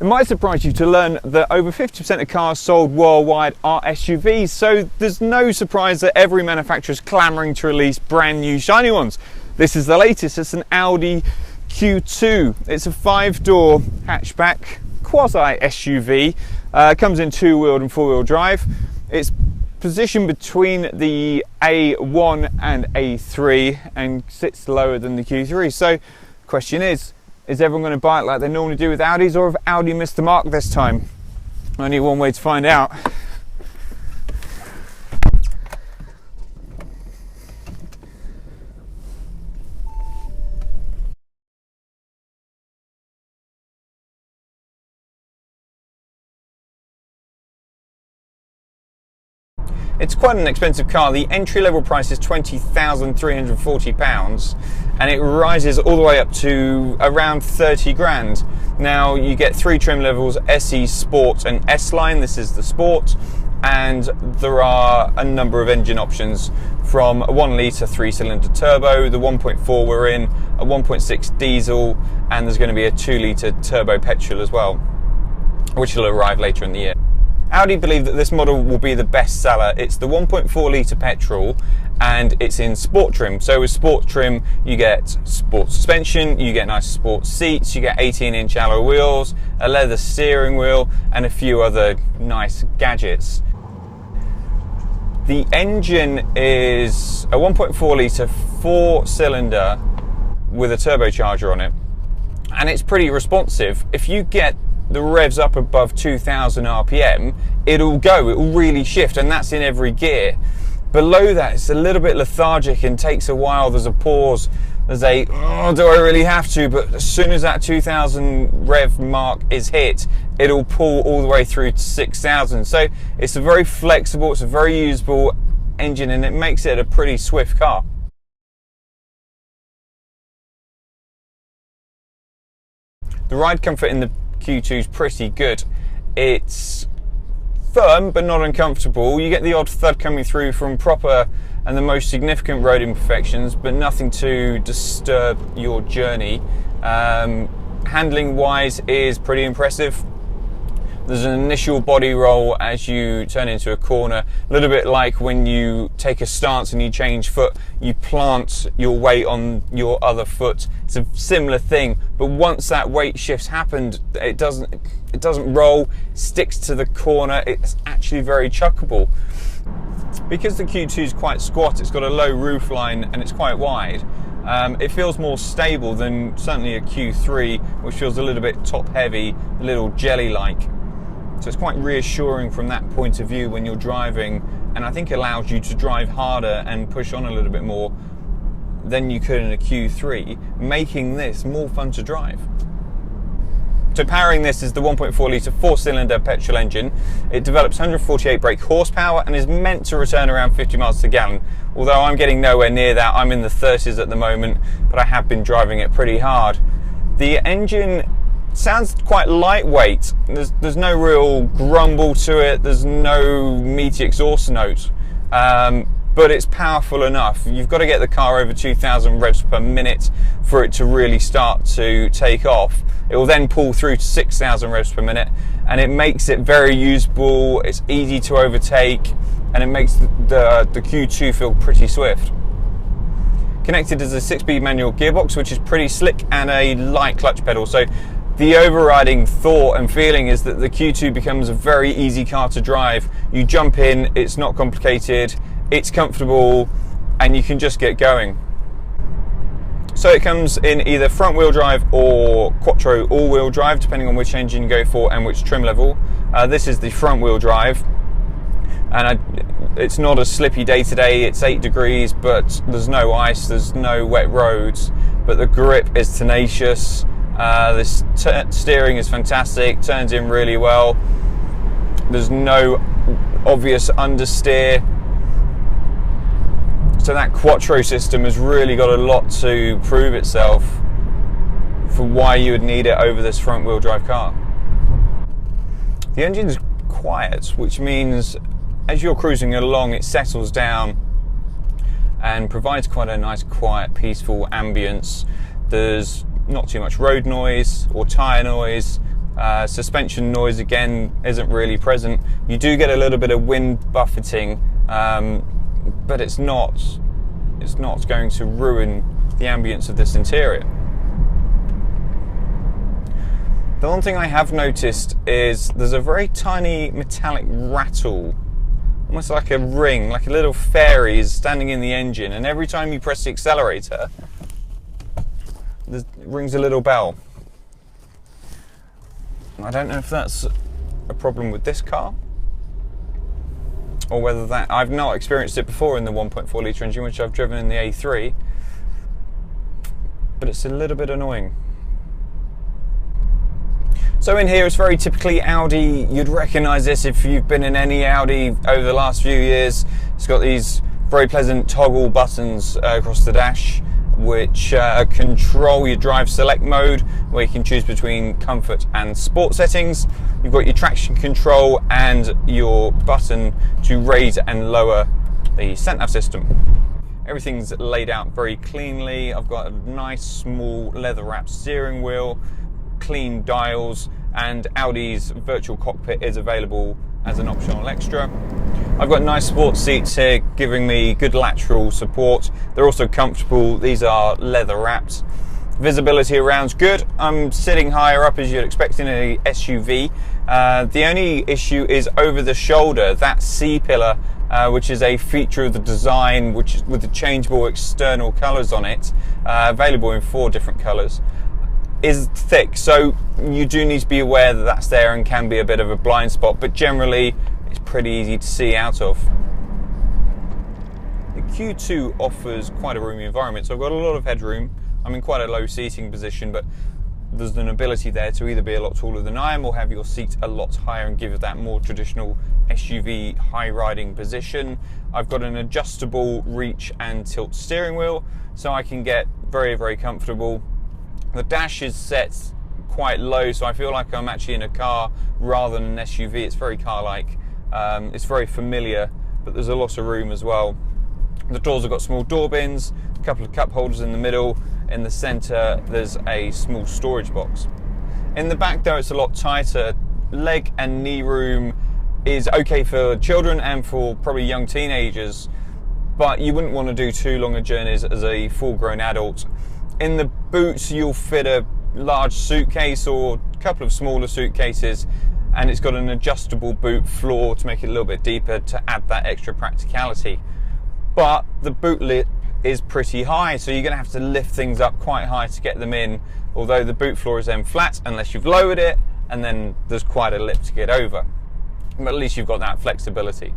It might surprise you to learn that over 50% of cars sold worldwide are SUVs, so there's no surprise that every manufacturer is clamouring to release brand new shiny ones. This is the latest. It's an Audi Q2. It's a 5-door hatchback quasi SUV. Comes in 2-wheeled and 4-wheel drive. It's positioned between the A1 and A3 and sits lower than the Q3. So, question is everyone going to buy it like they normally do with Audis, or have Audi missed the mark this time? Only one way to find out. It's quite an expensive car. The entry-level price is £20,340 and it rises all the way up to around 30 grand. Now you get 3 trim levels: SE, Sport and S-Line. This is the Sport, and there are a number of engine options from a 1 litre 3-cylinder turbo, the 1.4 we're in, a 1.6 diesel, and there's going to be a 2 litre turbo petrol as well, which will arrive later in the year. Audi believe that this model will be the best seller. It's the 1.4 litre petrol and it's in sport trim. So with sport trim, you get sport suspension, you get nice sport seats, you get 18-inch alloy wheels, a leather steering wheel, and a few other nice gadgets. The engine is a 1.4 litre 4-cylinder with a turbocharger on it, and it's pretty responsive. If you get the revs up above 2,000 RPM, it will really shift, and that's in every gear. Below that, it's a little bit lethargic and takes a while. There's a pause, there's a, oh, do I really have to? But as soon as that 2,000 rev mark is hit, it'll pull all the way through to 6,000. So it's a very flexible, it's a very usable engine, and it makes it a pretty swift car. The ride comfort in the Q2 is pretty good. It's firm but not uncomfortable. You get the odd thud coming through from proper and the most significant road imperfections, but nothing to disturb your journey. Handling wise is pretty impressive. There's an initial body roll as you turn into a corner, a little bit like when you take a stance and you change foot, you plant your weight on your other foot. It's a similar thing, but once that weight shift's happened, it doesn't roll, sticks to the corner. It's actually very chuckable. Because the Q2 is quite squat, it's got a low roof line and it's quite wide. It feels more stable than certainly a Q3, which feels a little bit top heavy, a little jelly-like. So it's quite reassuring from that point of view when you're driving, and I think it allows you to drive harder and push on a little bit more than you could in a Q3, making this more fun to drive. So powering this is the 1.4 litre 4-cylinder petrol engine. It develops 148 brake horsepower and is meant to return around 50 miles per gallon. Although I'm getting nowhere near that, I'm in the 30s at the moment, but I have been driving it pretty hard. The engine sounds quite lightweight. There's no real grumble to it. There's no meaty exhaust note, but it's powerful enough. You've got to get the car over 2,000 revs per minute for it to really start to take off. It will then pull through to 6,000 revs per minute, and it makes it very usable. It's easy to overtake, and it makes the Q2 feel pretty swift. Connected is a 6-speed manual gearbox, which is pretty slick, and a light clutch pedal. So the overriding thought and feeling is that the Q2 becomes a very easy car to drive. You jump in, it's not complicated, it's comfortable, and you can just get going. So it comes in either front wheel drive or quattro all wheel drive, depending on which engine you go for and which trim level. This is the front wheel drive, and it's not a slippy day today. It's 8 degrees, but there's no ice, there's no wet roads, but the grip is tenacious. This steering is fantastic, turns in really well. There's no obvious understeer. So that quattro system has really got a lot to prove itself for why you would need it over this front wheel drive car. The engine's quiet, which means as you're cruising along, it settles down and provides quite a nice, quiet, peaceful ambience. There's not too much road noise or tyre noise. Suspension noise again isn't really present. You do get a little bit of wind buffeting, but it's not going to ruin the ambience of this interior. The one thing I have noticed is there's a very tiny metallic rattle, almost like a ring, like a little fairy is standing in the engine, and every time you press the accelerator, it rings a little bell. I don't know if that's a problem with this car, or whether that... I've not experienced it before in the 1.4 litre engine, which I've driven in the A3, but it's a little bit annoying. So in here, it's very typically Audi. You'd recognise this if you've been in any Audi over the last few years. It's got these very pleasant toggle buttons across the dash, which control your drive select mode, where you can choose between comfort and sport settings. You've got your traction control and your button to raise and lower the sat-nav system. Everything's laid out very cleanly. I've got a nice small leather wrapped steering wheel, clean dials, and Audi's virtual cockpit is available as an optional extra. I've got nice sports seats here giving me good lateral support. They're also comfortable. These are leather wrapped. Visibility around's good. I'm sitting higher up as you'd expect in a SUV. The only issue is over the shoulder, that C-pillar, which is a feature of the design, which is with the changeable external colours on it, available in 4 different colours, is thick, so you do need to be aware that that's there and can be a bit of a blind spot, but generally it's pretty easy to see out of. The Q2 offers quite a roomy environment, so I've got a lot of headroom. I'm in quite a low seating position, but there's an ability there to either be a lot taller than I am or have your seat a lot higher and give it that more traditional SUV high riding position. I've got an adjustable reach and tilt steering wheel, so I can get very, very comfortable. The dash is set quite low, so I feel like I'm actually in a car rather than an SUV. It's very car-like. It's very familiar, but there's a lot of room as well. The doors have got small door bins, a couple of cup holders in the middle. In the centre, there's a small storage box. In the back, though, it's a lot tighter. Leg and knee room is okay for children and for probably young teenagers, but you wouldn't want to do too long a journeys as a full-grown adult. In the boots, you'll fit a large suitcase or a couple of smaller suitcases, and it's got an adjustable boot floor to make it a little bit deeper to add that extra practicality. But the boot lip is pretty high, so you're going to have to lift things up quite high to get them in, although the boot floor is then flat unless you've lowered it, and then there's quite a lip to get over. But at least you've got that flexibility.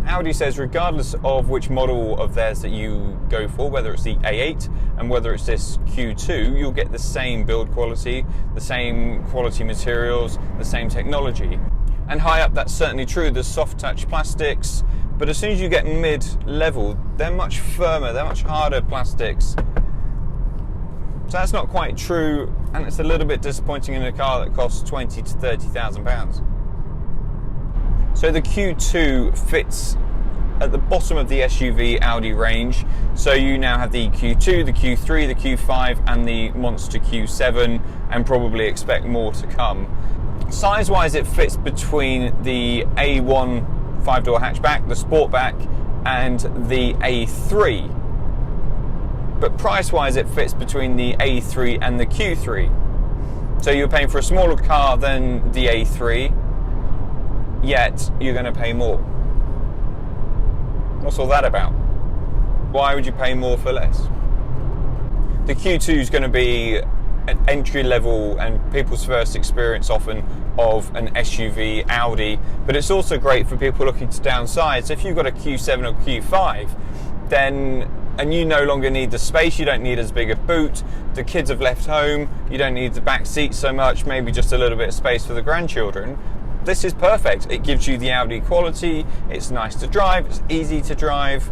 Audi says regardless of which model of theirs that you go for, whether it's the A8 and whether it's this Q2, you'll get the same build quality, the same quality materials, the same technology. And high up, that's certainly true. There's soft touch plastics, but as soon as you get mid-level, they're much firmer, they're much harder plastics. So that's not quite true, and it's a little bit disappointing in a car that costs £20,000 to £30,000. So the Q2 fits at the bottom of the SUV Audi range. So you now have the Q2, the Q3, the Q5 and the monster Q7, and probably expect more to come. Size-wise, it fits between the A1 5-door hatchback, the Sportback and the A3. But price-wise, it fits between the A3 and the Q3. So you're paying for a smaller car than the A3, yet you're going to pay more. What's all that about? Why would you pay more for less? The Q2 is going to be an entry level and people's first experience often of an SUV Audi, but it's also great for people looking to downsize. So if you've got a Q7 or Q5, and you no longer need the space, you don't need as big a boot, the kids have left home, you don't need the back seat so much, maybe just a little bit of space for the grandchildren, this is perfect. It gives you the Audi quality, it's nice to drive, it's easy to drive,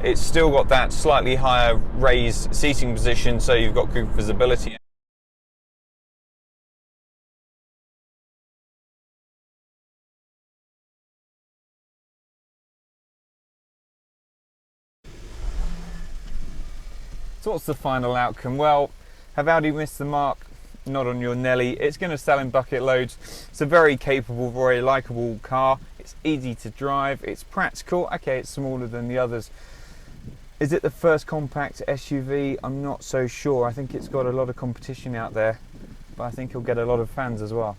it's still got that slightly higher raised seating position, so you've got good visibility. So what's the final outcome? Well, have Audi missed the mark? not on your Nelly. It's going to sell in bucket loads. It's a very capable, very likeable car. It's easy to drive. It's practical. Okay, it's smaller than the others. Is it the first compact SUV? I'm not so sure. I think it's got a lot of competition out there, but I think it'll get a lot of fans as well.